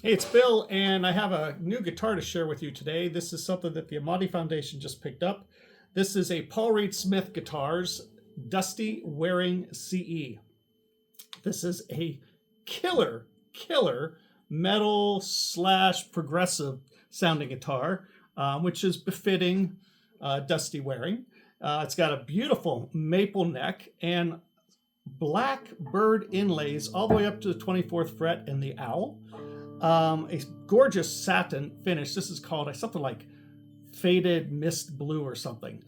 Hey, it's Bill, and I have a new guitar to share with you today. This is something that the Amati Foundation just picked up. This is a Paul Reed Smith Guitars Dusty Wearing CE. This is a killer metal / progressive sounding guitar, which is befitting Dusty Wearing. It's got a beautiful maple neck and black bird inlays all the way up to the 24th fret and the owl. A gorgeous satin finish. This is called something like faded mist blue or something.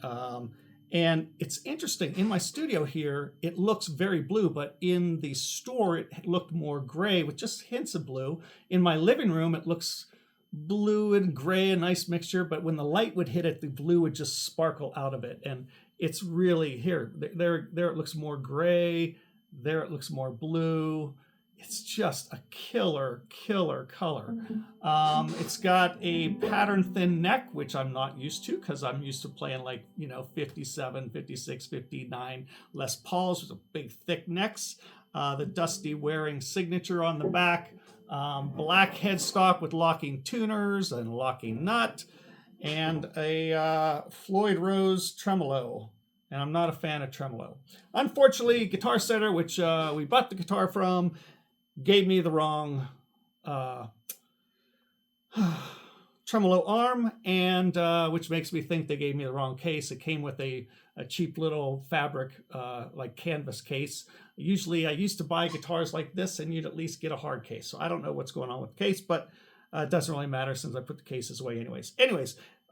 And it's interesting, in my studio here, it looks very blue, but in the store, it looked more gray with just hints of blue. In my living room, it looks blue and gray, a nice mixture, but when the light would hit it, the blue would just sparkle out of it. And it's really here, there it looks more gray, there it looks more blue. It's just a killer color. It's got a pattern thin neck, which I'm not used to because I'm used to playing like, 57, 56, 59 Les Pauls with big thick necks. The Dusty Wearing signature on the back. Black headstock with locking tuners and locking nut. And a Floyd Rose tremolo. And I'm not a fan of tremolo. Unfortunately, Guitar Center, which we bought the guitar from, gave me the wrong tremolo arm, and which makes me think they gave me the wrong case. It came with a cheap little fabric, like canvas case. Usually I used to buy guitars like this and you'd at least get a hard case. So I don't know what's going on with the case, but it doesn't really matter since I put the cases away anyways.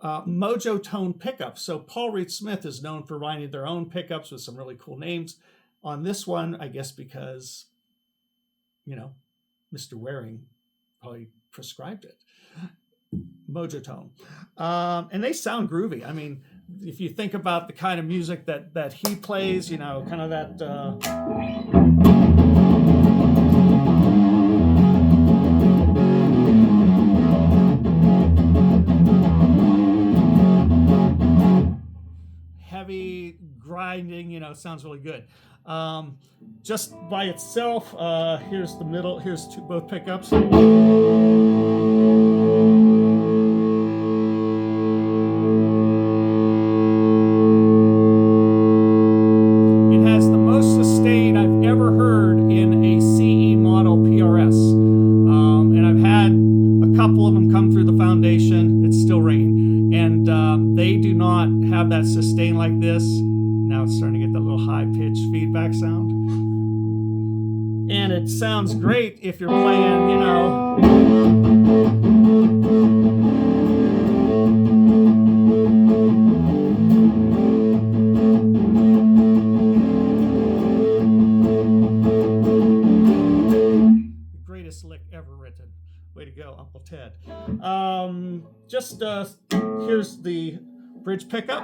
Mojo Tone pickups. So Paul Reed Smith is known for writing their own pickups with some really cool names. On this one, I guess because Mr. Waring probably prescribed it. Mojo Tone. And they sound groovy. I mean, if you think about the kind of music that he plays, kind of that... heavy grinding, sounds really good. Just by itself, here's the middle, here's both pickups. It has the most sustain I've ever heard in a CE model PRS. And I've had a couple of them come through the foundation. It's still ringing. And they do not have that sustain like this. Now it's starting to get that little high-pitched feedback sound. And it sounds great if you're playing, the greatest lick ever written. Way to go, Uncle Ted. Here's the bridge pickup.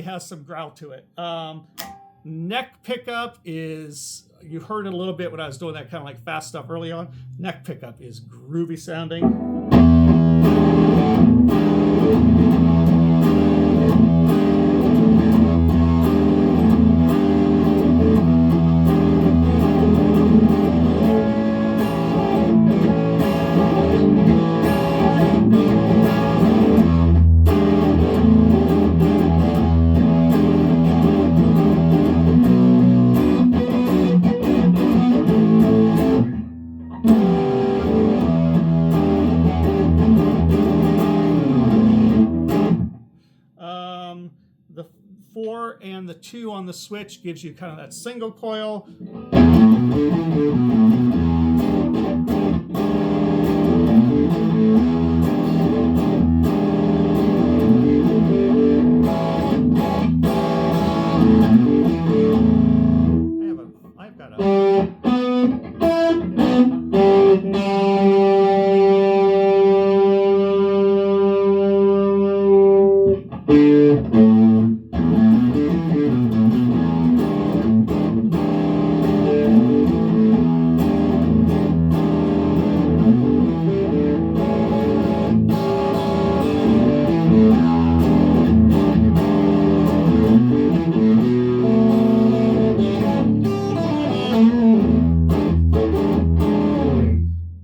Has some growl to it. Neck pickup is, you heard it a little bit when I was doing that kind of like fast stuff early on. Neck pickup is groovy sounding. The 4 and the 2 on the switch gives you kind of that single coil.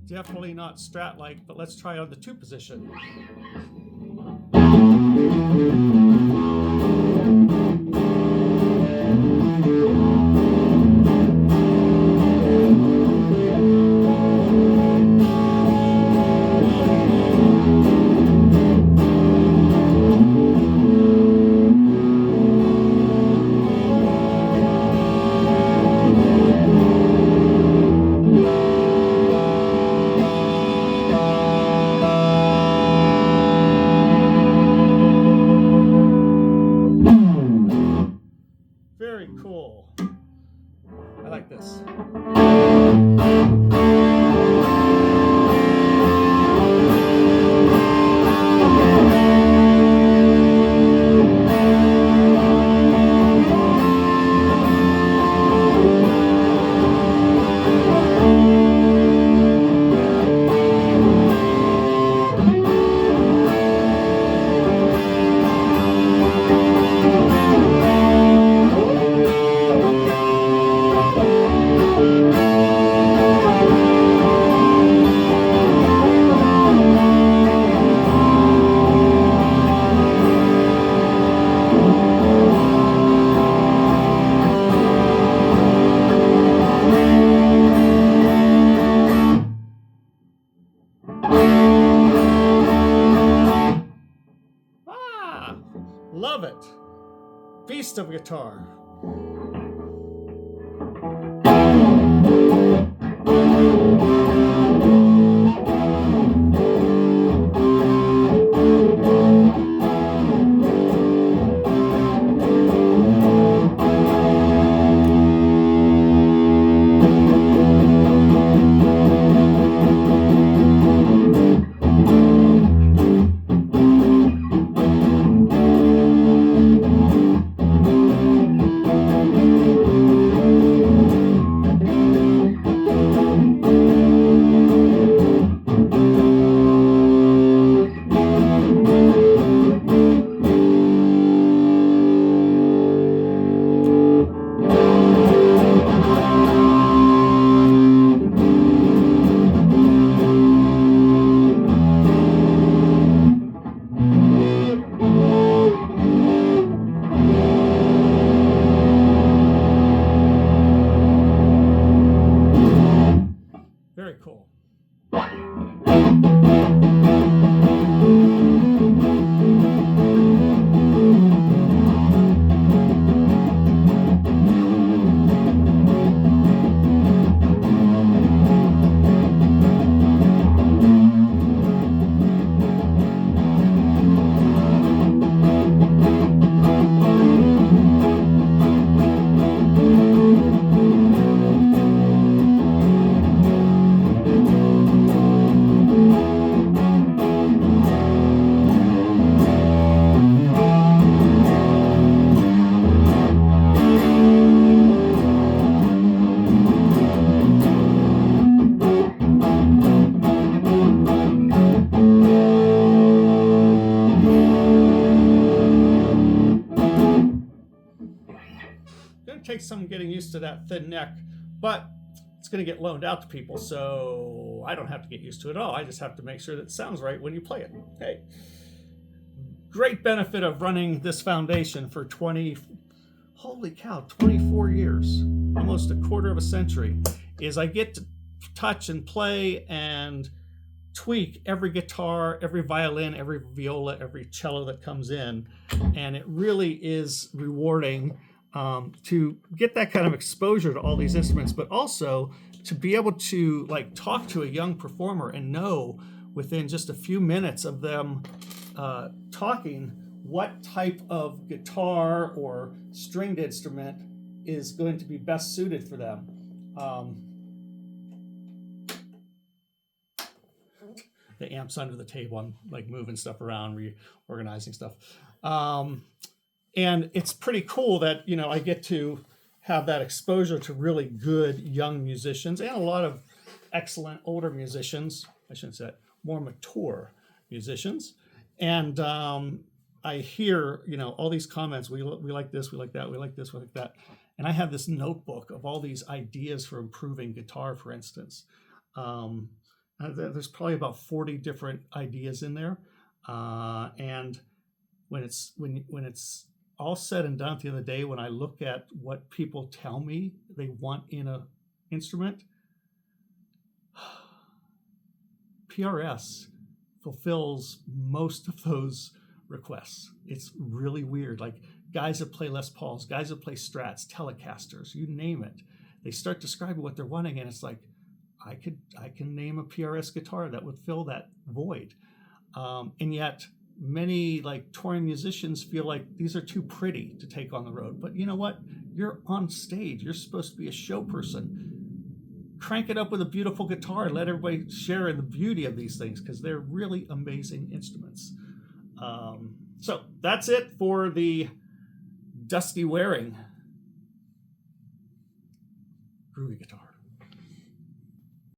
Definitely not Strat-like, but let's try on the 2 position. Very cool. I like this. Love it. Beast of guitar. Very cool. Going to take some getting used to that thin neck, but it's going to get loaned out to people, so I don't have to get used to it at all. I just have to make sure that it sounds right when you play it. Hey, great benefit of running this foundation for 24 years, almost a quarter of a century, is I get to touch and play and tweak every guitar, every violin, every viola, every cello that comes in, and it really is rewarding to get that kind of exposure to all these instruments, but also to be able to like talk to a young performer and know within just a few minutes of them talking what type of guitar or stringed instrument is going to be best suited for them. The amp's under the table. I'm like moving stuff around, reorganizing stuff. And it's pretty cool that, you know, I get to have that exposure to really good young musicians and a lot of excellent older musicians. I shouldn't say that, more mature musicians. And I hear, you know, all these comments. We like this, we like that, we like this, we like that. And I have this notebook of all these ideas for improving guitar, for instance. There's probably about 40 different ideas in there, and when it's all said and done at the end of the day, when I look at what people tell me they want in a instrument, PRS fulfills most of those requests. It's really weird. Like guys that play Les Pauls, guys that play Strats, Telecasters, you name it. They start describing what they're wanting, and it's like, I can name a PRS guitar that would fill that void. And yet many like touring musicians feel like these are too pretty to take on the road. But you know what? You're on stage. You're supposed to be a show person. Crank it up with a beautiful guitar and let everybody share in the beauty of these things, because they're really amazing instruments. So that's it for the Dusty Waring groovy guitar.